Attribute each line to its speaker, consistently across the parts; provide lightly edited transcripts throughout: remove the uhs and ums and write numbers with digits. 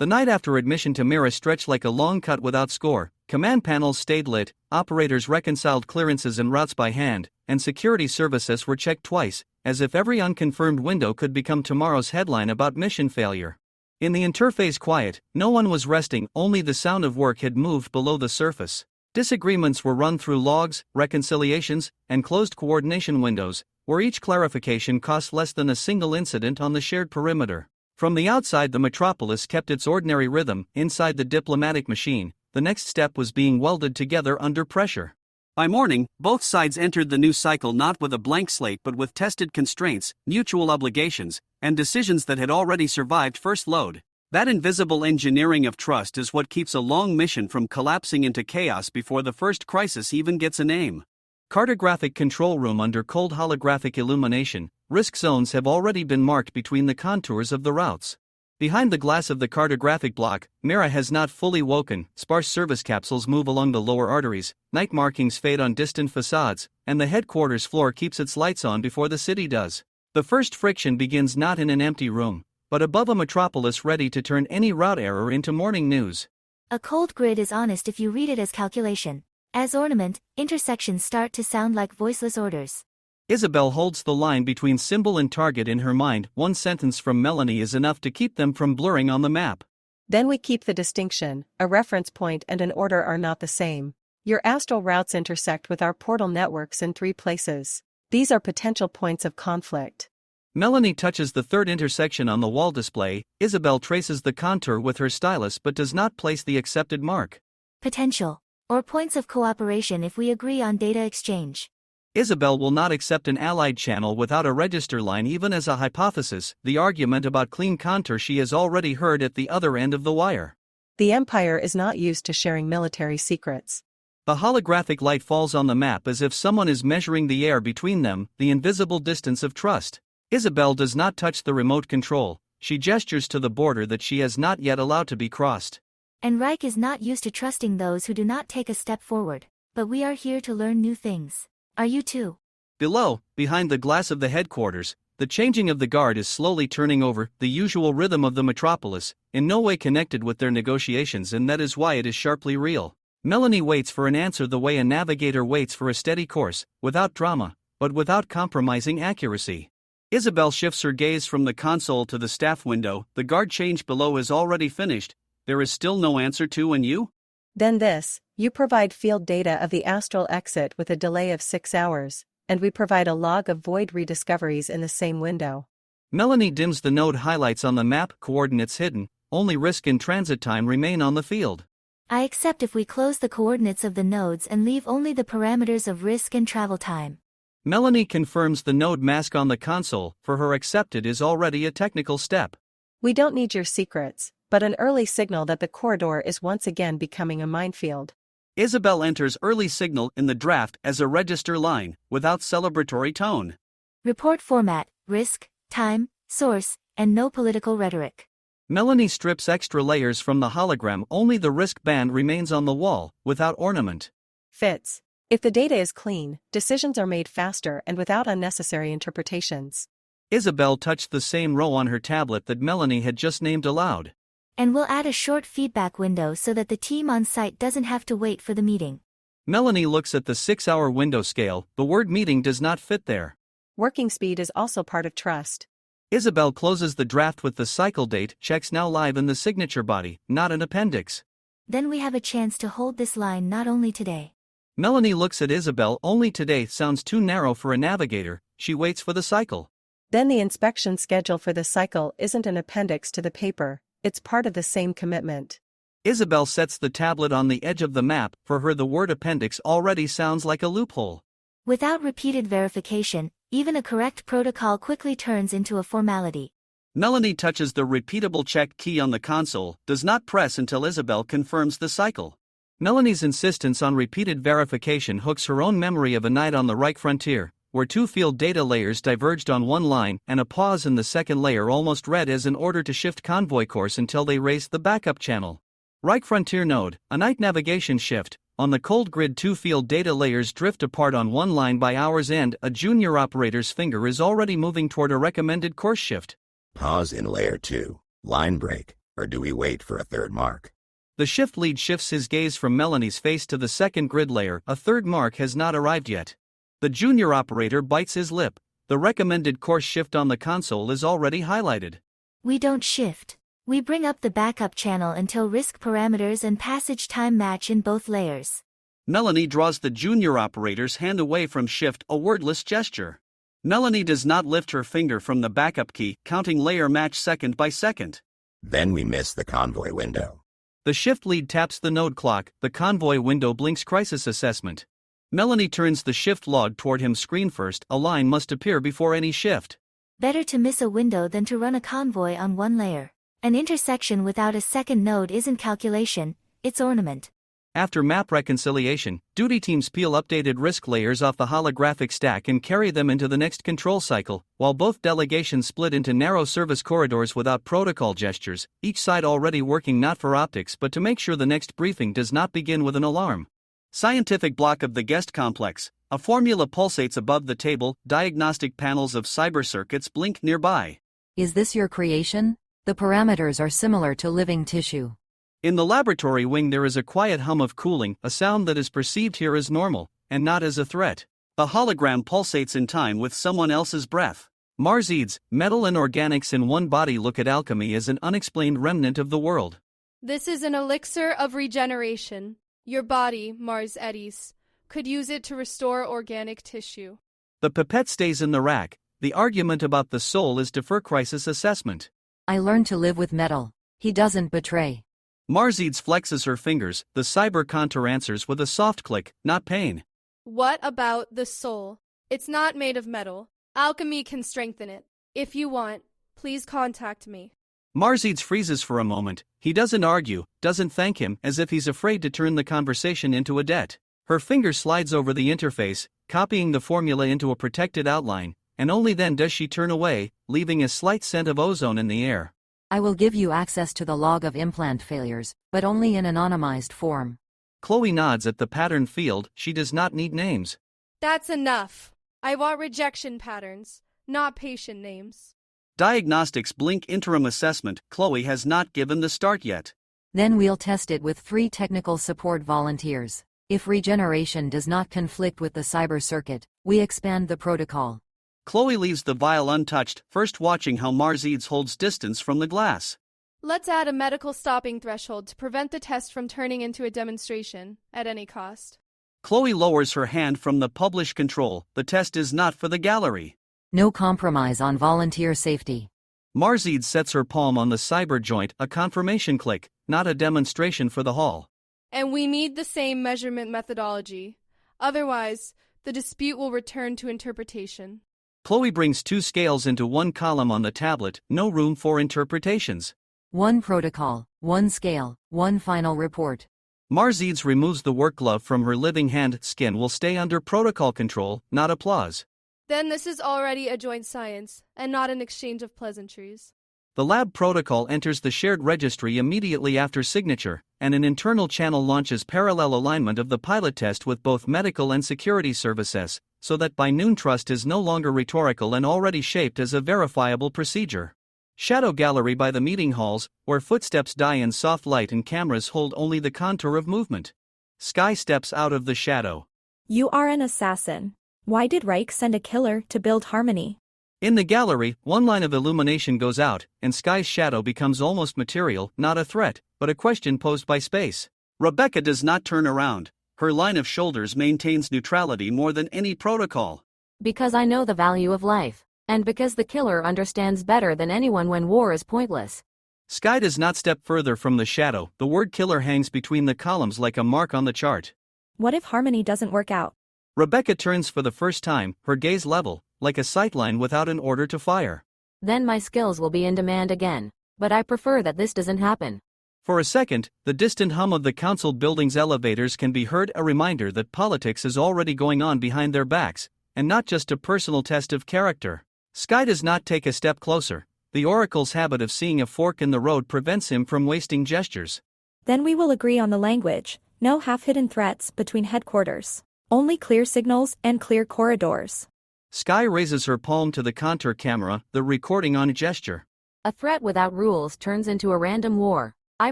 Speaker 1: The night after admission to Mira stretched like a long cut without score. Command panels stayed lit, operators reconciled clearances and routes by hand, and security services were checked twice, as if every unconfirmed window could become tomorrow's headline about mission failure. In the interphase quiet, no one was resting, only the sound of work had moved below the surface. Disagreements were run through logs, reconciliations, and closed coordination windows, where each clarification cost less than a single incident on the shared perimeter. From the outside, the metropolis kept its ordinary rhythm. Inside the diplomatic machine, the next step was being welded together under pressure. By morning, both sides entered the new cycle not with a blank slate but with tested constraints, mutual obligations, and decisions that had already survived first load. That invisible engineering of trust is what keeps a long mission from collapsing into chaos before the first crisis even gets a name. Cartographic control room under cold holographic illumination. Risk zones have already been marked between the contours of the routes. Behind the glass of the cartographic block, Mira has not fully woken. Sparse service capsules move along the lower arteries, night markings fade on distant facades, and the headquarters floor keeps its lights on before the city does. The first friction begins not in an empty room, but above a metropolis ready to turn any route error into morning news.
Speaker 2: A cold grid is honest if you read it as calculation. As ornament, intersections start to sound like voiceless orders.
Speaker 1: Isabel holds the line between symbol and target in her mind. One sentence from Melanie is enough to keep them from blurring on the map.
Speaker 3: Then we keep the distinction. A reference point and an order are not the same. Your astral routes intersect with our portal networks in 3 places. These are potential points of conflict.
Speaker 1: Melanie touches the third intersection on the wall display. Isabel traces the contour with her stylus but does not place the accepted mark.
Speaker 2: Potential, or points of cooperation if we agree on data exchange.
Speaker 1: Isabel will not accept an allied channel without a register line even as a hypothesis, the argument about clean contour she has already heard at the other end of the wire.
Speaker 3: The Empire is not used to sharing military secrets.
Speaker 1: The holographic light falls on the map as if someone is measuring the air between them, the invisible distance of trust. Isabel does not touch the remote control, she gestures to the border that she has not yet allowed to be crossed.
Speaker 2: And Reich is not used to trusting those who do not take a step forward, but we are here to learn new things. Are you too?
Speaker 1: Below, behind the glass of the headquarters, the changing of the guard is slowly turning over, the usual rhythm of the metropolis, in no way connected with their negotiations, and that is why it is sharply real. Melanie waits for an answer the way a navigator waits for a steady course, without drama, but without compromising accuracy. Isabel shifts her gaze from the console to the staff window. The guard change below is already finished. There is still no answer to and you?
Speaker 3: Then this, you provide field data of the astral exit with a delay of 6 hours, and we provide a log of void rediscoveries in the same window.
Speaker 1: Melanie dims the node highlights on the map, coordinates hidden, only risk and transit time remain on the field.
Speaker 2: I accept if we close the coordinates of the nodes and leave only the parameters of risk and travel time.
Speaker 1: Melanie confirms the node mask on the console. For her, accepted is already a technical step.
Speaker 3: We don't need your secrets, but an early signal that the corridor is once again becoming a minefield.
Speaker 1: Isabel enters early signal in the draft as a register line, without celebratory tone.
Speaker 2: Report format, risk, time, source, and no political rhetoric.
Speaker 1: Melanie strips extra layers from the hologram. Only the risk band remains on the wall, without ornament.
Speaker 3: Fits. If the data is clean, decisions are made faster and without unnecessary interpretations.
Speaker 1: Isabel touched the same row on her tablet that Melanie had just named aloud.
Speaker 2: And we'll add a short feedback window so that the team on site doesn't have to wait for the meeting.
Speaker 1: Melanie looks at the 6-hour window scale. The word meeting does not fit there.
Speaker 3: Working speed is also part of trust.
Speaker 1: Isabel closes the draft with the cycle date, checks now live in the signature body, not an appendix.
Speaker 2: Then we have a chance to hold this line not only today.
Speaker 1: Melanie looks at Isabel. Only today sounds too narrow for a navigator. She waits for the cycle.
Speaker 3: Then the inspection schedule for the cycle isn't an appendix to the paper, it's part of the same commitment.
Speaker 1: Isabel sets the tablet on the edge of the map. For her, the word appendix already sounds like a loophole.
Speaker 2: Without repeated verification, even a correct protocol quickly turns into a formality.
Speaker 1: Melanie touches the repeatable check key on the console, does not press until Isabel confirms the cycle. Melanie's insistence on repeated verification hooks her own memory of a night on the Reich frontier, where 2 field data layers diverged on one line, and a pause in the second layer almost read as an order to shift convoy course until they raised the backup channel. Reich frontier node, a night navigation shift. On the cold grid, 2 field data layers drift apart on one line by hour's end. A junior operator's finger is already moving toward a recommended course shift.
Speaker 4: Pause in layer 2. Line break. Or do we wait for a third mark?
Speaker 1: The shift lead shifts his gaze from Melanie's face to the second grid layer. A third mark has not arrived yet. The junior operator bites his lip. The recommended course shift on the console is already highlighted.
Speaker 2: We don't shift. We bring up the backup channel until risk parameters and passage time match in both layers.
Speaker 1: Melanie draws the junior operator's hand away from shift, a wordless gesture. Melanie does not lift her finger from the backup key, counting layer match second by second.
Speaker 4: Then we miss the convoy window.
Speaker 1: The shift lead taps the node clock. The convoy window blinks crisis assessment. Melanie turns the shift log toward him screen first. A line must appear before any shift.
Speaker 2: Better to miss a window than to run a convoy on one layer. An intersection without a second node isn't calculation, it's ornament.
Speaker 1: After map reconciliation, duty teams peel updated risk layers off the holographic stack and carry them into the next control cycle, while both delegations split into narrow service corridors without protocol gestures, each side already working not for optics but to make sure the next briefing does not begin with an alarm. Scientific block of the guest complex. A formula pulsates above the table. Diagnostic panels of cyber circuits blink nearby.
Speaker 5: Is this your creation? The parameters are similar to living tissue.
Speaker 1: In the laboratory wing there is a quiet hum of cooling, a sound that is perceived here as normal, and not as a threat. A hologram pulsates in time with someone else's breath. Marzides, metal and organics in one body. Look at alchemy as an unexplained remnant of the world.
Speaker 6: This is an elixir of regeneration. Your body, Mars Eddies, could use it to restore organic tissue.
Speaker 1: The pipette stays in the rack. The argument about the soul is defer crisis assessment.
Speaker 5: I learned to live with metal. He doesn't betray.
Speaker 1: Marzides flexes her fingers. The cyber contour answers with a soft click, not pain.
Speaker 6: What about the soul? It's not made of metal. Alchemy can strengthen it. If you want, please contact me.
Speaker 1: Marzides freezes for a moment. He doesn't argue, doesn't thank him, as if he's afraid to turn the conversation into a debt. Her finger slides over the interface, copying the formula into a protected outline, and only then does she turn away, leaving a slight scent of ozone in the air.
Speaker 5: I will give you access to the log of implant failures, but only in anonymized form.
Speaker 1: Chloe nods at the pattern field. She does not need names.
Speaker 6: That's enough. I want rejection patterns, not patient names.
Speaker 1: Diagnostics blink interim assessment. Chloe has not given the start yet.
Speaker 5: Then we'll test it with 3 technical support volunteers. If regeneration does not conflict with the cyber circuit, we expand the protocol.
Speaker 1: Chloe leaves the vial untouched, first watching how Marzides holds distance from the glass.
Speaker 6: Let's add a medical stopping threshold to prevent the test from turning into a demonstration, at any cost.
Speaker 1: Chloe lowers her hand from the publish control. The test is not for the gallery.
Speaker 5: No compromise on volunteer safety.
Speaker 1: Marzides sets her palm on the cyber joint, a confirmation click, not a demonstration for the hall.
Speaker 6: And we need the same measurement methodology. Otherwise, the dispute will return to interpretation.
Speaker 1: Chloe brings 2 scales into one column on the tablet, no room for interpretations.
Speaker 5: 1 protocol, 1 scale, 1 final report.
Speaker 1: Marzides removes the work glove from her living hand. Skin will stay under protocol control, not applause.
Speaker 6: Then this is already a joint science, and not an exchange of pleasantries.
Speaker 1: The lab protocol enters the shared registry immediately after signature, and an internal channel launches parallel alignment of the pilot test with both medical and security services, so that by noon trust is no longer rhetorical and already shaped as a verifiable procedure. Shadow gallery by the meeting halls, where footsteps die in soft light and cameras hold only the contour of movement. Sky steps out of the shadow.
Speaker 7: You are an assassin. Why did Reich send a killer to build harmony?
Speaker 1: In the gallery, one line of illumination goes out, and Sky's shadow becomes almost material, not a threat, but a question posed by space. Rebecca does not turn around. Her line of shoulders maintains neutrality more than any protocol.
Speaker 8: Because I know the value of life, and because the killer understands better than anyone when war is pointless.
Speaker 1: Sky does not step further from the shadow. The word killer hangs between the columns like a mark on the chart.
Speaker 7: What if harmony doesn't work out?
Speaker 1: Rebecca turns for the first time, her gaze level, like a sightline without an order to fire.
Speaker 8: Then my skills will be in demand again, but I prefer that this doesn't happen.
Speaker 1: For a second, the distant hum of the council building's elevators can be heard, a reminder that politics is already going on behind their backs, and not just a personal test of character. Sky does not take a step closer. The Oracle's habit of seeing a fork in the road prevents him from wasting gestures.
Speaker 7: Then we will agree on the language. No half-hidden threats between headquarters. Only clear signals and clear corridors.
Speaker 1: Sky raises her palm to the contour camera, the recording on gesture.
Speaker 8: A threat without rules turns into a random war. I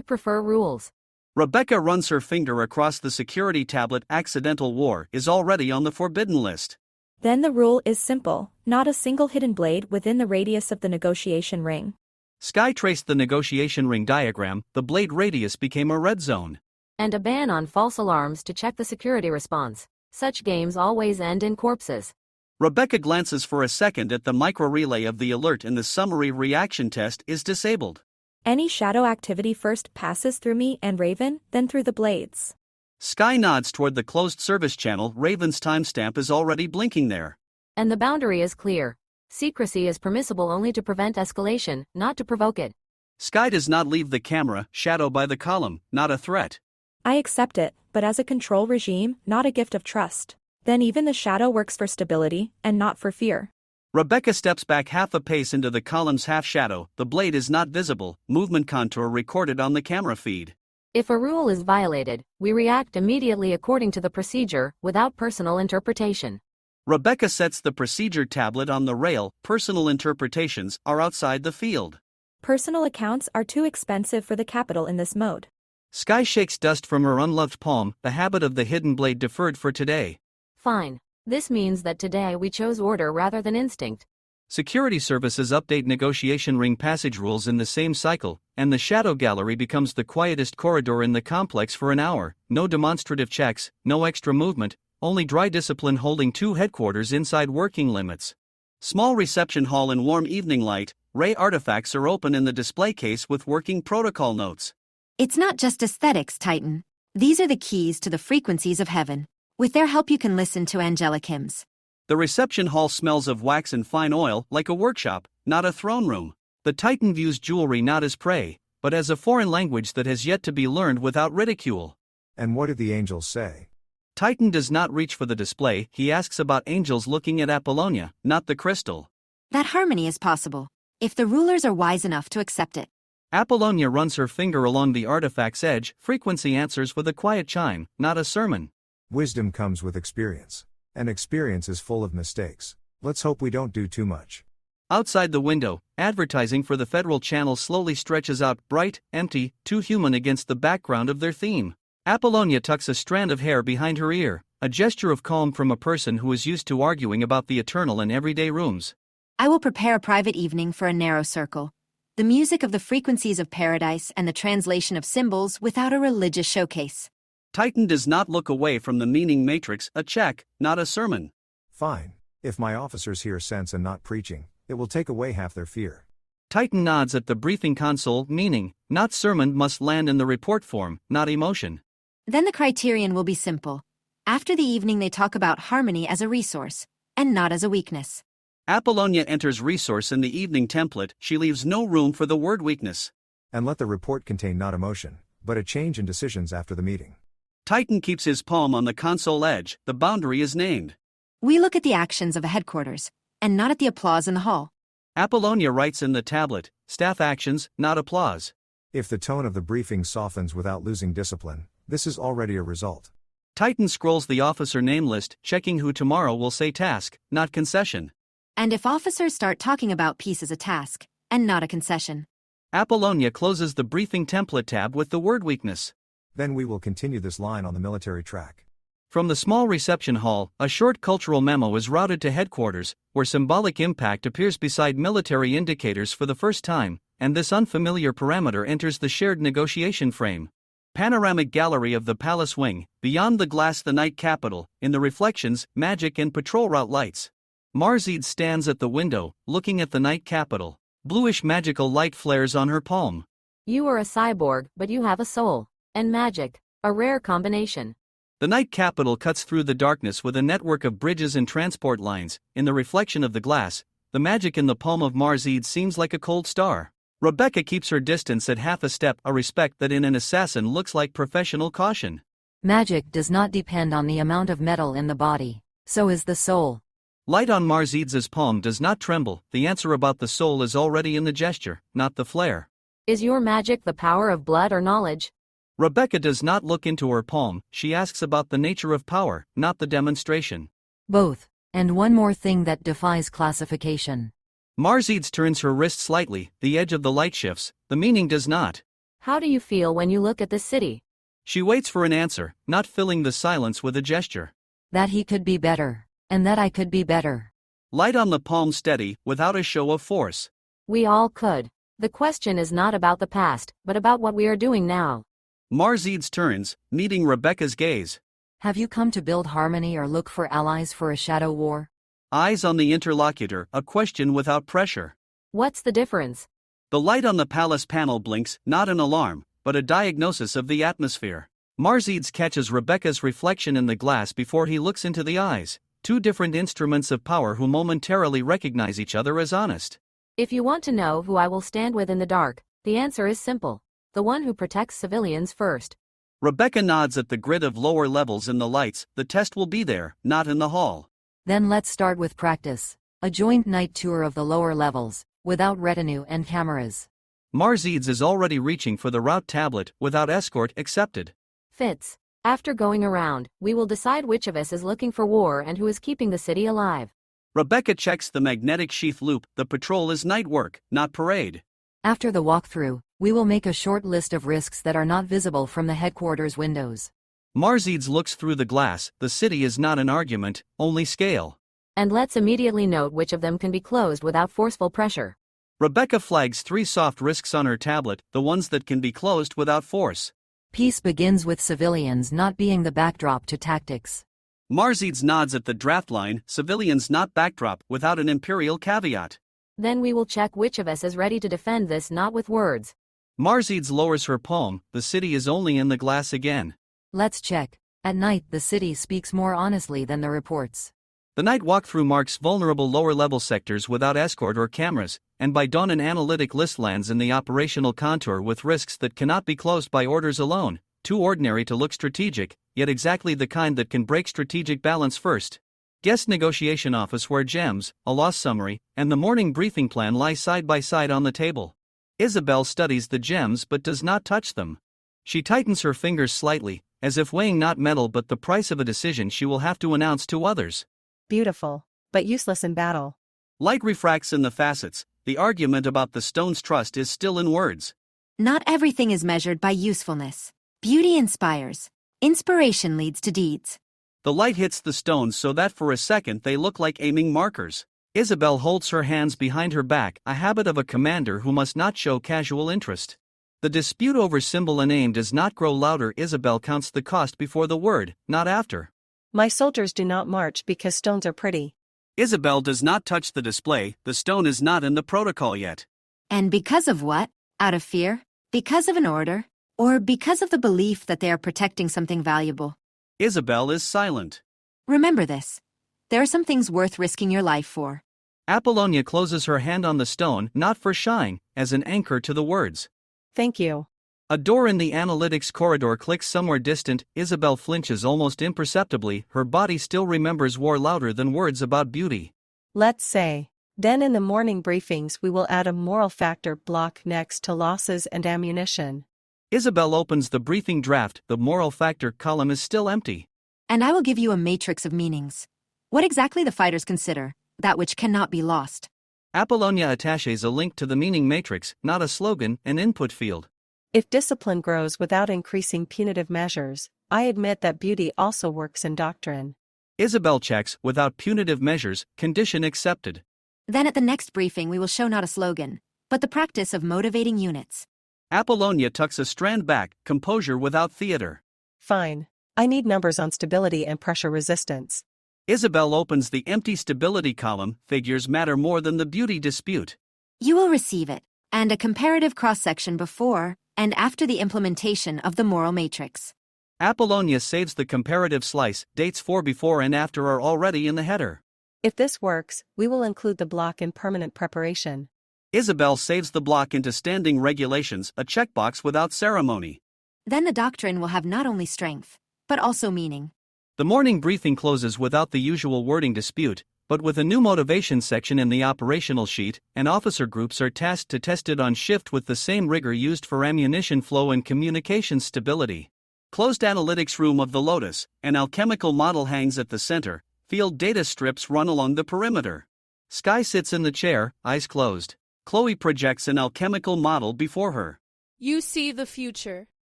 Speaker 8: prefer rules.
Speaker 1: Rebecca runs her finger across the security tablet. Accidental war is already on the forbidden list.
Speaker 7: Then the rule is simple, not a single hidden blade within the radius of the negotiation ring.
Speaker 1: Sky traced the negotiation ring diagram. The blade radius became a red zone.
Speaker 8: And a ban on false alarms to check the security response. Such games always end in corpses.
Speaker 1: Rebecca glances for a second at the micro-relay of the alert, and the summary reaction test is disabled.
Speaker 7: Any shadow activity first passes through me and Raven, then through the blades.
Speaker 1: Sky nods toward the closed service channel. Raven's timestamp is already blinking there.
Speaker 8: And the boundary is clear. Secrecy is permissible only to prevent escalation, not to provoke it.
Speaker 1: Sky does not leave the camera. Shadow by the column, not a threat.
Speaker 7: I accept it, but as a control regime, not a gift of trust. Then even the shadow works for stability, and not for fear.
Speaker 1: Rebecca steps back half a pace into the column's half shadow. The blade is not visible. Movement contour recorded on the camera feed.
Speaker 8: If a rule is violated, we react immediately according to the procedure, without personal interpretation.
Speaker 1: Rebecca sets the procedure tablet on the rail. Personal interpretations are outside the field.
Speaker 7: Personal accounts are too expensive for the capital in this mode.
Speaker 1: Sky shakes dust from her unloved palm. The habit of the hidden blade deferred for today.
Speaker 8: Fine. This means that today we chose order rather than instinct.
Speaker 1: Security services update negotiation ring passage rules in the same cycle, and the shadow gallery becomes the quietest corridor in the complex for an hour. No demonstrative checks, no extra movement, only dry discipline holding two headquarters inside working limits. Small reception hall in warm evening light. Ray artifacts are open in the display case with working protocol notes.
Speaker 9: It's not just aesthetics, Titan. These are the keys to the frequencies of heaven. With their help you can listen to angelic hymns.
Speaker 1: The reception hall smells of wax and fine oil, like a workshop, not a throne room. The Titan views jewelry not as prey, but as a foreign language that has yet to be learned without ridicule.
Speaker 10: And what do the angels say?
Speaker 1: Titan does not reach for the display. He asks about angels looking at Apollonia, not the crystal.
Speaker 9: That harmony is possible, if the rulers are wise enough to accept it.
Speaker 1: Apollonia runs her finger along the artifact's edge. Frequency answers with a quiet chime, not a sermon.
Speaker 10: Wisdom comes with experience. And experience is full of mistakes. Let's hope we don't do too much.
Speaker 1: Outside the window, advertising for the federal channel slowly stretches out, bright, empty, too human against the background of their theme. Apollonia tucks a strand of hair behind her ear, a gesture of calm from a person who is used to arguing about the eternal in everyday rooms.
Speaker 9: I will prepare a private evening for a narrow circle. The music of the frequencies of paradise and the translation of symbols without a religious showcase.
Speaker 1: Titan does not look away from the meaning matrix, a check, not a sermon.
Speaker 10: Fine. If my officers hear sense and not preaching, it will take away half their fear.
Speaker 1: Titan nods at the briefing console. Meaning, not sermon, must land in the report form, not emotion.
Speaker 9: Then the criterion will be simple. After the evening they talk about harmony as a resource, and not as a weakness.
Speaker 1: Apollonia enters resource in the evening template. She leaves no room for the word weakness.
Speaker 10: And let the report contain not emotion, but a change in decisions after the meeting.
Speaker 1: Titan keeps his palm on the console edge. The boundary is named.
Speaker 9: We look at the actions of the headquarters, and not at the applause in the hall.
Speaker 1: Apollonia writes in the tablet, staff actions, not applause.
Speaker 10: If the tone of the briefing softens without losing discipline, this is already a result.
Speaker 1: Titan scrolls the officer name list, checking who tomorrow will say task, not concession.
Speaker 9: And if officers start talking about peace as a task, and not a concession.
Speaker 1: Apollonia closes the briefing template tab with the word weakness.
Speaker 10: Then we will continue this line on the military track.
Speaker 1: From the small reception hall, a short cultural memo is routed to headquarters, where symbolic impact appears beside military indicators for the first time, and this unfamiliar parameter enters the shared negotiation frame. Panoramic gallery of the palace wing, beyond the glass the night capital, in the reflections, magic and patrol route lights. Marzid stands at the window, looking at the night capital. Bluish magical light flares on her palm.
Speaker 8: You are a cyborg, but you have a soul. And magic. A rare combination.
Speaker 1: The night capital cuts through the darkness with a network of bridges and transport lines. In the reflection of the glass, the magic in the palm of Marzid seems like a cold star. Rebecca keeps her distance at half a step, a respect that in an assassin looks like professional caution.
Speaker 5: Magic does not depend on the amount of metal in the body. So is the soul.
Speaker 1: Light on Marzid's palm does not tremble. The answer about the soul is already in the gesture, not the flare.
Speaker 8: Is your magic the power of blood or knowledge?
Speaker 1: Rebecca does not look into her palm. She asks about the nature of power, not the demonstration.
Speaker 5: Both. And one more thing that defies classification.
Speaker 1: Marzides turns her wrist slightly, the edge of the light shifts, the meaning does not.
Speaker 8: How do you feel when you look at this city?
Speaker 1: She waits for an answer, not filling the silence with a gesture.
Speaker 5: That he could be better, and that I could be better.
Speaker 1: Light on the palm steady, without a show of force.
Speaker 8: We all could. The question is not about the past, but about what we are doing now.
Speaker 1: Marzides turns, meeting Rebecca's gaze.
Speaker 5: Have you come to build harmony or look for allies for a shadow war?
Speaker 1: Eyes on the interlocutor, a question without pressure.
Speaker 8: What's the difference?
Speaker 1: The light on the palace panel blinks, not an alarm, but a diagnosis of the atmosphere. Marzides catches Rebecca's reflection in the glass before he looks into the eyes, two different instruments of power who momentarily recognize each other as honest.
Speaker 8: If you want to know who I will stand with in the dark, the answer is simple. The one who protects civilians first.
Speaker 1: Rebecca nods at the grid of lower levels in the lights. The test will be there, not in the hall.
Speaker 5: Then let's start with practice. A joint night tour of the lower levels, without retinue and cameras.
Speaker 1: Marzides is already reaching for the route tablet, without escort accepted.
Speaker 8: Fitz. After going around, we will decide which of us is looking for war and who is keeping the city alive.
Speaker 1: Rebecca checks the magnetic sheath loop. The patrol is night work, not parade.
Speaker 5: After the walkthrough, we will make a short list of risks that are not visible from the headquarters windows.
Speaker 1: Marzides looks through the glass. The city is not an argument, only scale.
Speaker 8: And let's immediately note which of them can be closed without forceful pressure.
Speaker 1: Rebecca flags 3 soft risks on her tablet, the ones that can be closed without force.
Speaker 5: Peace begins with civilians not being the backdrop to tactics.
Speaker 1: Marzides nods at the draft line, civilians not backdrop, without an imperial caveat.
Speaker 8: Then we will check which of us is ready to defend this not with words.
Speaker 1: Marzides lowers her palm. The city is only in the glass again.
Speaker 5: Let's check. At night the city speaks more honestly than the reports.
Speaker 1: The night walkthrough marks vulnerable lower-level sectors without escort or cameras, and by dawn an analytic list lands in the operational contour with risks that cannot be closed by orders alone, too ordinary to look strategic, yet exactly the kind that can break strategic balance first. Guest negotiation office where gems, a loss summary, and the morning briefing plan lie side by side on the table. Isabel studies the gems but does not touch them. She tightens her fingers slightly, as if weighing not metal but the price of a decision she will have to announce to others.
Speaker 3: Beautiful, but useless in battle.
Speaker 1: Light refracts in the facets. The argument about the stone's trust is still in words.
Speaker 9: Not everything is measured by usefulness. Beauty inspires. Inspiration leads to deeds.
Speaker 1: The light hits the stones so that for a second they look like aiming markers. Isabel holds her hands behind her back, a habit of a commander who must not show casual interest. The dispute over symbol and aim does not grow louder. Isabel counts the cost before the word, not after.
Speaker 3: My soldiers do not march because stones are pretty.
Speaker 1: Isabel does not touch the display. The stone is not in the protocol yet.
Speaker 9: And because of what? Out of fear? Because of an order? Or because of the belief that they are protecting something valuable?
Speaker 1: Isabel is silent.
Speaker 9: Remember this. There are some things worth risking your life for.
Speaker 1: Apollonia closes her hand on the stone, not for shying, as an anchor to the words.
Speaker 3: Thank you.
Speaker 1: A door in the analytics corridor clicks somewhere distant. Isabel flinches almost imperceptibly. Her body still remembers war louder than words about beauty.
Speaker 3: Let's say. Then in the morning briefings we will add a moral factor block next to losses and ammunition.
Speaker 1: Isabel opens the briefing draft. The moral factor column is still empty.
Speaker 9: And I will give you a matrix of meanings. What exactly the fighters consider, that which cannot be lost.
Speaker 1: Apollonia attaches a link to the meaning matrix, not a slogan, an input field.
Speaker 3: If discipline grows without increasing punitive measures, I admit that beauty also works in doctrine.
Speaker 1: Isabel checks, without punitive measures, condition accepted.
Speaker 9: Then at the next briefing we will show not a slogan, but the practice of motivating units.
Speaker 1: Apollonia tucks a strand back, composure without theater.
Speaker 3: Fine. I need numbers on stability and pressure resistance.
Speaker 1: Isabel opens the empty stability column. Figures matter more than the beauty dispute.
Speaker 9: You will receive it, and a comparative cross-section before and after the implementation of the moral matrix.
Speaker 1: Apollonia saves the comparative slice. Dates for before and after are already in the header.
Speaker 3: If this works, we will include the block in permanent preparation.
Speaker 1: Isabel saves the block into standing regulations, a checkbox without ceremony.
Speaker 9: Then the doctrine will have not only strength, but also meaning.
Speaker 1: The morning briefing closes without the usual wording dispute, but with a new motivation section in the operational sheet, and officer groups are tasked to test it on shift with the same rigor used for ammunition flow and communication stability. Closed analytics room of the Lotus, an alchemical model hangs at the center. Field data strips run along the perimeter. Sky sits in the chair, eyes closed. Chloe projects an alchemical model before her.
Speaker 6: You see the future.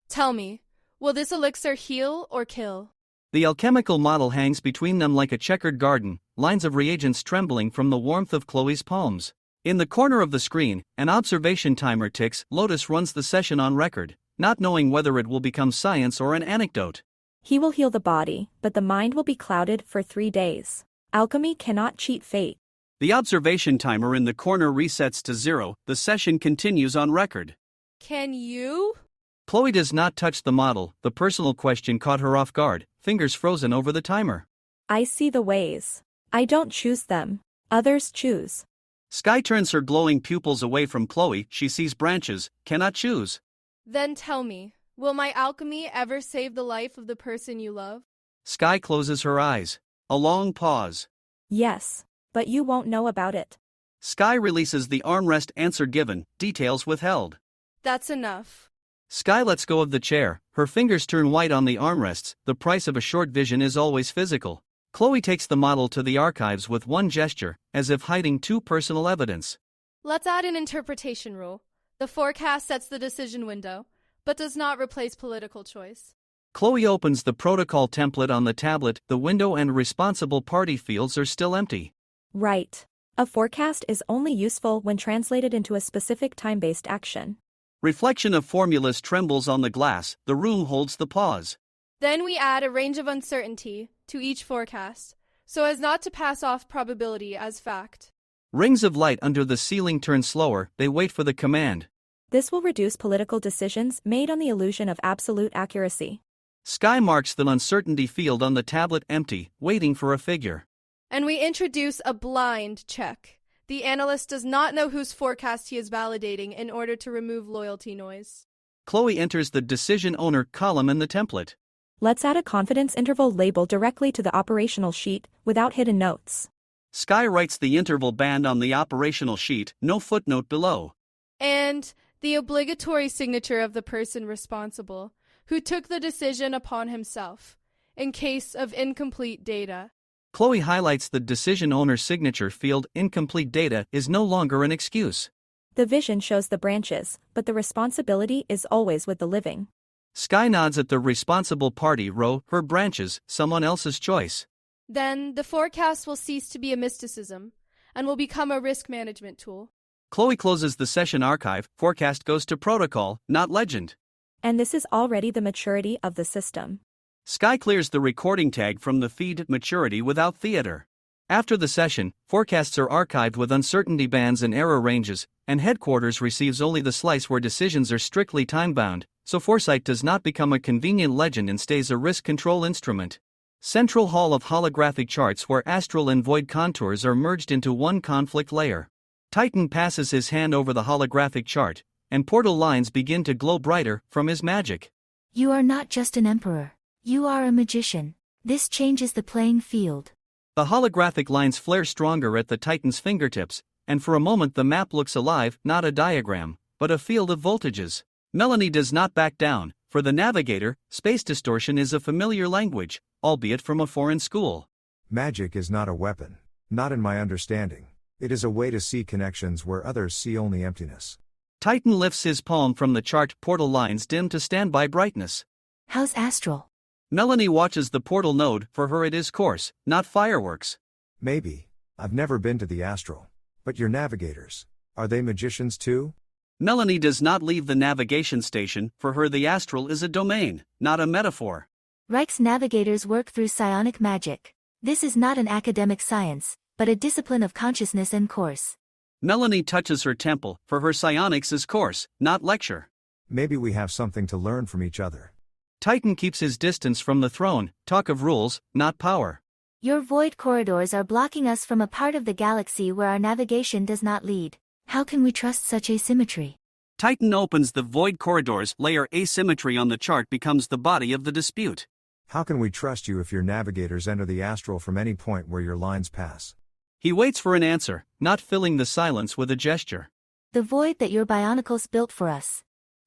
Speaker 6: Tell me, will this elixir heal or kill?
Speaker 1: The alchemical model hangs between them like a checkered garden, lines of reagents trembling from the warmth of Chloe's palms. In the corner of the screen, an observation timer ticks. Lotus runs the session on record, not knowing whether it will become science or an anecdote.
Speaker 7: He will heal the body, but the mind will be clouded for 3 days. Alchemy cannot cheat fate.
Speaker 1: The observation timer in the corner resets to 0. The session continues on record.
Speaker 6: Can you?
Speaker 1: Chloe does not touch the model. The personal question caught her off guard, fingers frozen over the timer.
Speaker 7: I see the ways. I don't choose them. Others choose.
Speaker 1: Sky turns her glowing pupils away from Chloe. She sees branches, cannot choose.
Speaker 6: Then tell me, will my alchemy ever save the life of the person you love?
Speaker 1: Sky closes her eyes. A long pause.
Speaker 7: Yes, but you won't know about it.
Speaker 1: Sky releases the armrest. Answer given, details withheld.
Speaker 6: That's enough.
Speaker 1: Sky lets go of the chair, her fingers turn white on the armrests. The price of a short vision is always physical. Chloe takes the model to the archives with one gesture, as if hiding too personal evidence.
Speaker 6: Let's add an interpretation rule. The forecast sets the decision window, but does not replace political choice.
Speaker 1: Chloe opens the protocol template on the tablet. The window and responsible party fields are still empty.
Speaker 7: Right. A forecast is only useful when translated into a specific time-based action.
Speaker 1: Reflection of formulas trembles on the glass. The room holds the pause.
Speaker 6: Then we add a range of uncertainty to each forecast, so as not to pass off probability as fact.
Speaker 1: Rings of light under the ceiling turn slower. They wait for the command.
Speaker 7: This will reduce political decisions made on the illusion of absolute accuracy.
Speaker 1: Sky marks the uncertainty field on the tablet empty, waiting for a figure.
Speaker 6: And we introduce a blind check. The analyst does not know whose forecast he is validating in order to remove loyalty noise.
Speaker 1: Chloe enters the decision owner column in the template.
Speaker 7: Let's add a confidence interval label directly to the operational sheet, without hidden notes.
Speaker 1: Sky writes the interval band on the operational sheet, no footnote below.
Speaker 6: And the obligatory signature of the person responsible, who took the decision upon himself, in case of incomplete data.
Speaker 1: Chloe highlights the decision owner's signature field. Incomplete data is no longer an excuse.
Speaker 7: The vision shows the branches, but the responsibility is always with the living.
Speaker 1: Sky nods at the responsible party row. Her branches, someone else's choice.
Speaker 6: Then the forecast will cease to be a mysticism, and will become a risk management tool.
Speaker 1: Chloe closes the session archive. Forecast goes to protocol, not legend.
Speaker 7: And this is already the maturity of the system.
Speaker 1: Sky clears the recording tag from the feed. Maturity without theater. After the session, forecasts are archived with uncertainty bands and error ranges, and headquarters receives only the slice where decisions are strictly time-bound, so foresight does not become a convenient legend and stays a risk control instrument. Central hall of holographic charts where astral and void contours are merged into one conflict layer. Titan passes his hand over the holographic chart, and portal lines begin to glow brighter from his magic.
Speaker 2: You are not just an emperor. You are a magician. This changes the playing field.
Speaker 1: The holographic lines flare stronger at the Titan's fingertips, and for a moment the map looks alive, not a diagram, but a field of voltages. Melanie does not back down. For the navigator, space distortion is a familiar language, albeit from a foreign school.
Speaker 10: Magic is not a weapon. Not in my understanding. It is a way to see connections where others see only emptiness.
Speaker 1: Titan lifts his palm from the chart. Portal lines dim to standby brightness.
Speaker 2: How's astral?
Speaker 1: Melanie watches the portal node. For her it is course, not fireworks.
Speaker 10: Maybe. I've never been to the astral. But your navigators, are they magicians too?
Speaker 1: Melanie does not leave the navigation station. For her the astral is a domain, not a metaphor.
Speaker 2: Reich's navigators work through psionic magic. This is not an academic science, but a discipline of consciousness and course.
Speaker 1: Melanie touches her temple. For her psionics is course, not lecture.
Speaker 10: Maybe we have something to learn from each other.
Speaker 1: Titan keeps his distance from the throne. Talk of rules, not power.
Speaker 2: Your void corridors are blocking us from a part of the galaxy where our navigation does not lead. How can we trust such asymmetry?
Speaker 1: Titan opens the void corridors. Layer asymmetry on the chart becomes the body of the dispute.
Speaker 10: How can we trust you if your navigators enter the astral from any point where your lines pass?
Speaker 1: He waits for an answer, not filling the silence with a gesture.
Speaker 2: The void that your bionicles built for us.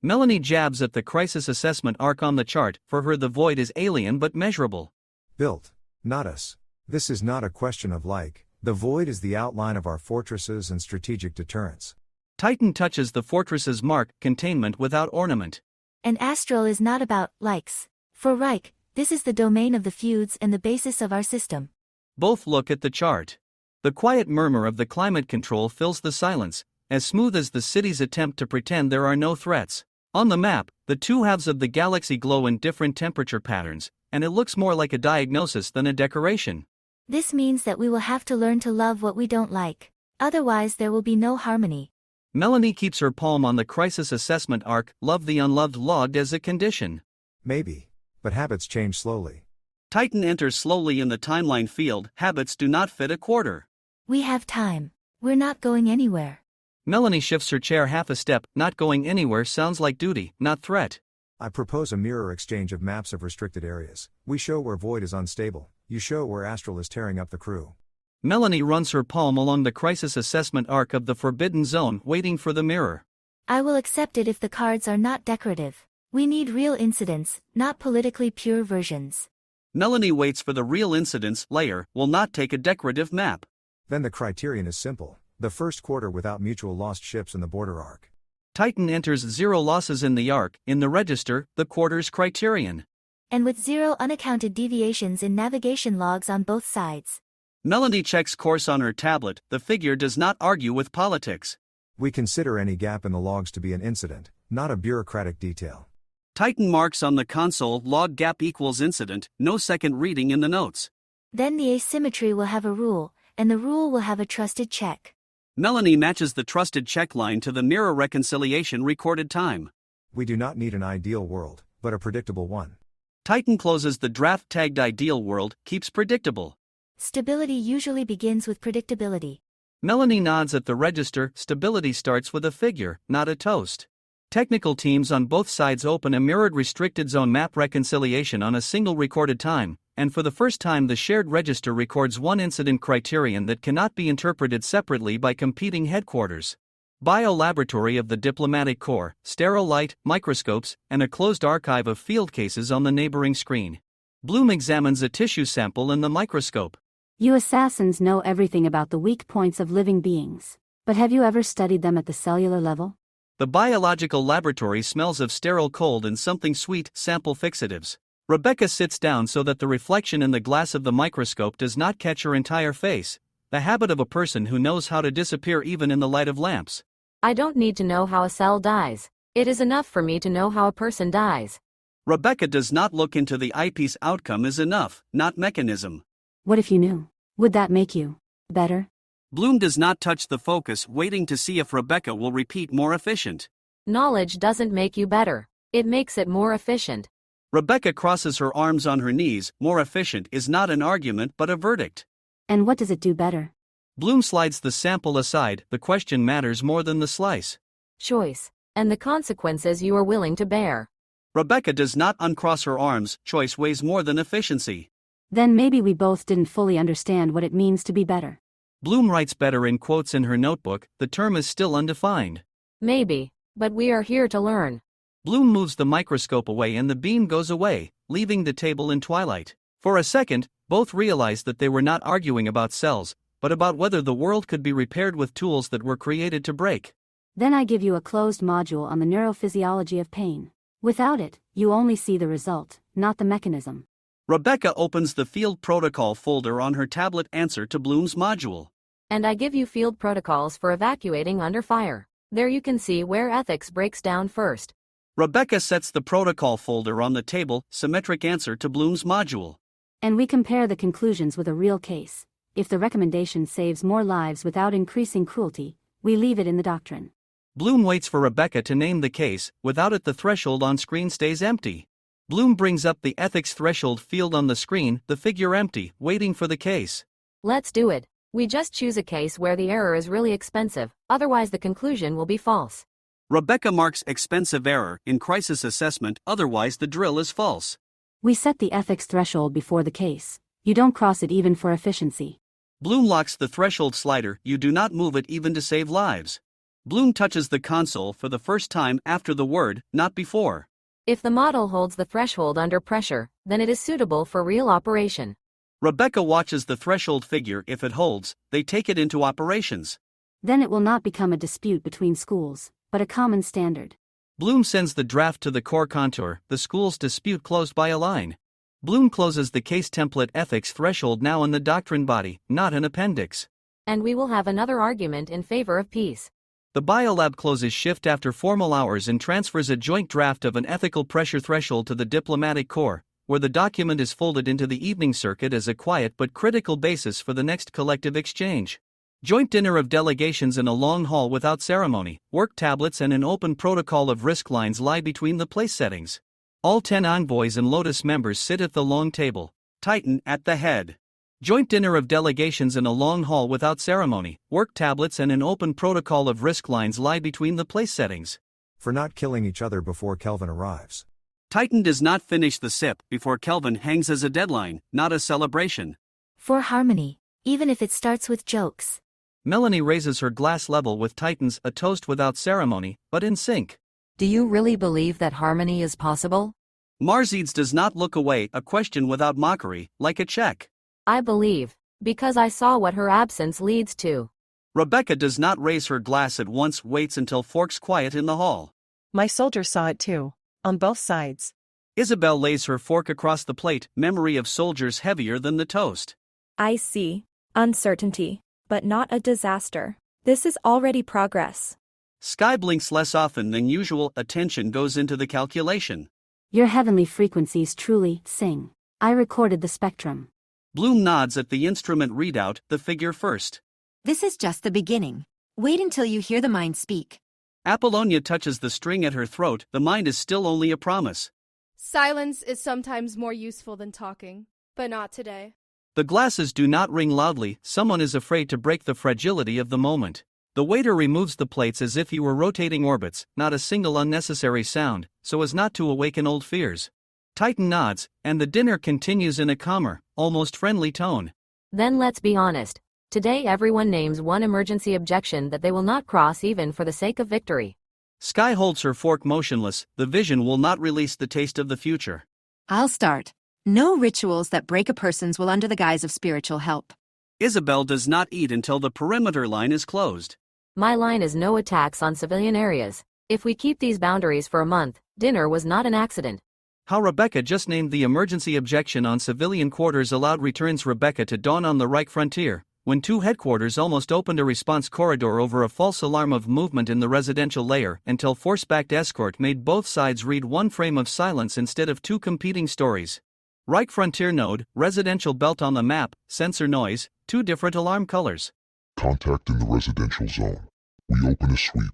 Speaker 1: Melanie jabs at the crisis assessment arc on the chart. For her the void is alien but measurable.
Speaker 10: Built, not us. This is not a question of like, The void is the outline of our fortresses and strategic deterrence.
Speaker 1: Titan touches the fortress's mark, containment without ornament.
Speaker 2: And astral is not about likes. For Reich, this is the domain of the feuds and the basis of our system.
Speaker 1: Both look at the chart. The quiet murmur of the climate control fills the silence, as smooth as the city's attempt to pretend there are no threats. On the map, the two halves of the galaxy glow in different temperature patterns, and it looks more like a diagnosis than a decoration.
Speaker 2: This means that we will have to learn to love what we don't like. Otherwise there will be no harmony.
Speaker 1: Melanie keeps her palm on the crisis assessment arc, love the unloved logged as a condition.
Speaker 10: Maybe. But habits change slowly.
Speaker 1: Titan enters slowly in the timeline field, habits do not fit a quarter.
Speaker 2: We have time. We're not going anywhere.
Speaker 1: Melanie shifts her chair half a step, not going anywhere sounds like duty, not threat.
Speaker 10: I propose a mirror exchange of maps of restricted areas. We show where void is unstable, you show where astral is tearing up the crew.
Speaker 1: Melanie runs her palm along the crisis assessment arc of the forbidden zone, waiting for the mirror.
Speaker 2: I will accept it if the cards are not decorative. We need real incidents, not politically pure versions.
Speaker 1: Melanie waits for the real incidents layer, will not take a decorative map.
Speaker 10: Then the criterion is simple. The first quarter without mutual lost ships in the border arc.
Speaker 1: Titan enters 0 losses in the arc, in the register, the quarter's criterion.
Speaker 2: And with 0 unaccounted deviations in navigation logs on both sides.
Speaker 1: Melanie checks course on her tablet, the figure does not argue with politics.
Speaker 10: We consider any gap in the logs to be an incident, not a bureaucratic detail.
Speaker 1: Titan marks on the console log gap equals incident, no second reading in the notes.
Speaker 2: Then the asymmetry will have a rule, and the rule will have a trusted check.
Speaker 1: Melanie matches the trusted check line to the mirror reconciliation recorded time.
Speaker 10: We do not need an ideal world, but a predictable one.
Speaker 1: Titan closes the draft tagged ideal world, keeps predictable.
Speaker 2: Stability usually begins with predictability.
Speaker 1: Melanie nods at the register, stability starts with a figure, not a toast. Technical teams on both sides open a mirrored restricted zone map reconciliation on a single recorded time, and for the first time the shared register records one incident criterion that cannot be interpreted separately by competing headquarters. Biolaboratory of the Diplomatic Corps, sterile light, microscopes, and a closed archive of field cases on the neighboring screen. Bloom examines a tissue sample in the microscope.
Speaker 8: You assassins know everything about the weak points of living beings. But have you ever studied them at the cellular level?
Speaker 1: The biological laboratory smells of sterile cold and something sweet, sample fixatives. Rebecca sits down so that the reflection in the glass of the microscope does not catch her entire face, the habit of a person who knows how to disappear even in the light of lamps.
Speaker 8: I don't need to know how a cell dies. It is enough for me to know how a person dies.
Speaker 1: Rebecca does not look into the eyepiece. Outcome is enough, not mechanism.
Speaker 8: What if you knew? Would that make you better?
Speaker 1: Bloom does not touch the focus, waiting to see if Rebecca will repeat more efficient.
Speaker 8: Knowledge doesn't make you better. It makes it more efficient.
Speaker 1: Rebecca crosses her arms on her knees. More efficient is not an argument but a verdict.
Speaker 8: And what does it do better?
Speaker 1: Bloom slides the sample aside. The question matters more than the slice.
Speaker 8: Choice. And the consequences you are willing to bear.
Speaker 1: Rebecca does not uncross her arms. Choice weighs more than efficiency.
Speaker 8: Then maybe we both didn't fully understand what it means to be better.
Speaker 1: Bloom writes better in quotes in her notebook. The term is still undefined.
Speaker 8: Maybe, but we are here to learn.
Speaker 1: Bloom moves the microscope away and the beam goes away, leaving the table in twilight. For a second, both realized that they were not arguing about cells, but about whether the world could be repaired with tools that were created to break.
Speaker 8: Then I give you a closed module on the neurophysiology of pain. Without it, you only see the result, not the mechanism.
Speaker 1: Rebecca opens the field protocol folder on her tablet. Answer to Bloom's module.
Speaker 8: And I give you field protocols for evacuating under fire. There you can see where ethics breaks down first.
Speaker 1: Rebecca sets the protocol folder on the table. Symmetric answer to Bloom's module.
Speaker 8: And we compare the conclusions with a real case. If the recommendation saves more lives without increasing cruelty, we leave it in the doctrine.
Speaker 1: Bloom waits for Rebecca to name the case. Without it, the threshold on screen stays empty. Bloom brings up the ethics threshold field on the screen, the figure empty, waiting for the case.
Speaker 8: Let's do it. We just choose a case where the error is really expensive, otherwise the conclusion will be false.
Speaker 1: Rebecca marks expensive error in crisis assessment, otherwise the drill is false.
Speaker 8: We set the ethics threshold before the case. You don't cross it even for efficiency.
Speaker 1: Bloom locks the threshold slider. You do not move it even to save lives. Bloom touches the console for the first time after the word, not before.
Speaker 8: If the model holds the threshold under pressure, then it is suitable for real operation.
Speaker 1: Rebecca watches the threshold figure. If it holds, they take it into operations.
Speaker 8: Then it will not become a dispute between schools, but a common standard.
Speaker 1: Bloom sends the draft to the core contour, the school's dispute closed by a line. Bloom closes the case template ethics threshold now in the doctrine body, not an appendix.
Speaker 5: And we will have another argument in favor of peace.
Speaker 1: The biolab closes shift after formal hours and transfers a joint draft of an ethical pressure threshold to the diplomatic core, where the document is folded into the evening circuit as a quiet but critical basis for the next collective exchange. Joint dinner of delegations in a long hall without ceremony, work tablets and an open protocol of risk lines lie between the place settings. All 10 envoys and Lotus members sit at the long table, Titan at the head. Joint dinner of delegations in a long hall without ceremony, work tablets and an open protocol of risk lines lie between the place settings.
Speaker 10: For not killing each other before Kelvin arrives.
Speaker 1: Titan does not finish the sip before Kelvin hangs as a deadline, not a celebration.
Speaker 2: For harmony, even if it starts with jokes.
Speaker 1: Melanie raises her glass level with Titan's, a toast without ceremony, but in sync.
Speaker 5: Do you really believe that harmony is possible?
Speaker 1: Marzides does not look away, a question without mockery, like a check.
Speaker 5: I believe, because I saw what her absence leads to.
Speaker 1: Rebecca does not raise her glass at once, waits until Fork's quiet in the hall.
Speaker 3: My soldier saw it too, on both sides.
Speaker 1: Isabel lays her fork across the plate, memory of soldiers heavier than the toast.
Speaker 7: I see. Uncertainty, but not a disaster. This is already progress.
Speaker 1: Sky blinks less often than usual, attention goes into the calculation.
Speaker 8: Your heavenly frequencies truly sing. I recorded the spectrum.
Speaker 1: Bloom nods at the instrument readout, the figure first.
Speaker 9: This is just the beginning. Wait until you hear the mind speak.
Speaker 1: Apollonia touches the string at her throat, the mind is still only a promise.
Speaker 6: Silence is sometimes more useful than talking, but not today.
Speaker 1: The glasses do not ring loudly, someone is afraid to break the fragility of the moment. The waiter removes the plates as if he were rotating orbits, not a single unnecessary sound, so as not to awaken old fears. Titan nods, and the dinner continues in a calmer, almost friendly tone.
Speaker 5: Then let's be honest. Today everyone names one emergency objection that they will not cross even for the sake of victory.
Speaker 1: Sky holds her fork motionless, the vision will not release the taste of the future.
Speaker 9: I'll start. No rituals that break a person's will under the guise of spiritual help.
Speaker 1: Isabel does not eat until the perimeter line is closed.
Speaker 5: My line is no attacks on civilian areas. If we keep these boundaries for a month, dinner was not an accident.
Speaker 1: How Rebecca just named the emergency objection on civilian quarters allowed returns Rebecca to dawn on the Reich frontier, when 2 headquarters almost opened a response corridor over a false alarm of movement in the residential layer until force-backed escort made both sides read one frame of silence instead of 2 competing stories. Reich frontier node, residential belt on the map, sensor noise, 2 different alarm colors.
Speaker 11: Contact in the residential zone. We open a sweep.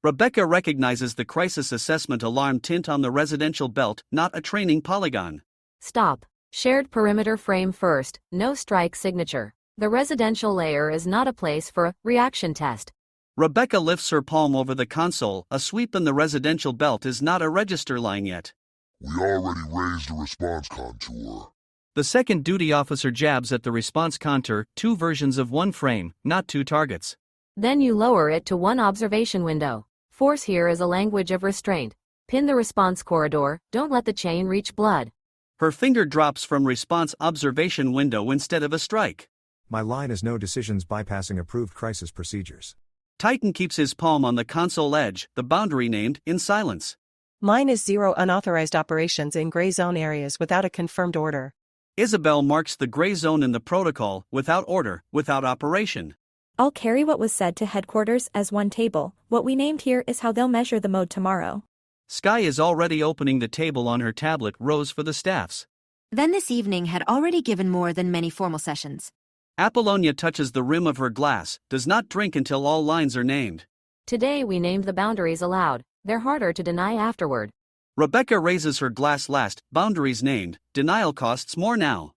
Speaker 1: Rebecca recognizes the crisis assessment alarm tint on the residential belt, not a training polygon.
Speaker 5: Stop. Shared perimeter frame first, no strike signature. The residential layer is not a place for a reaction test.
Speaker 1: Rebecca lifts her palm over the console, a sweep in the residential belt is not a register line yet.
Speaker 11: We already raised the response contour.
Speaker 1: The second duty officer jabs at the response contour, 2 versions of 1 frame, not 2 targets.
Speaker 5: Then you lower it to 1 observation window. Force here is a language of restraint. Pin the response corridor, don't let the chain reach blood.
Speaker 1: Her finger drops from response observation window instead of a strike.
Speaker 10: My line is no decisions bypassing approved crisis procedures.
Speaker 1: Titan keeps his palm on the console edge, the boundary named, in silence.
Speaker 3: Mine is 0 unauthorized operations in gray zone areas without a confirmed order.
Speaker 1: Isabel marks the gray zone in the protocol, without order, without operation.
Speaker 7: I'll carry what was said to headquarters as one table. What we named here is how they'll measure the mode tomorrow.
Speaker 1: Sky is already opening the table on her tablet, rows for the staffs.
Speaker 9: Then this evening had already given more than many formal sessions.
Speaker 1: Apollonia touches the rim of her glass, does not drink until all lines are named.
Speaker 5: Today we named the boundaries aloud. They're harder to deny afterward.
Speaker 1: Rebecca raises her glass last, boundaries named, denial costs more now.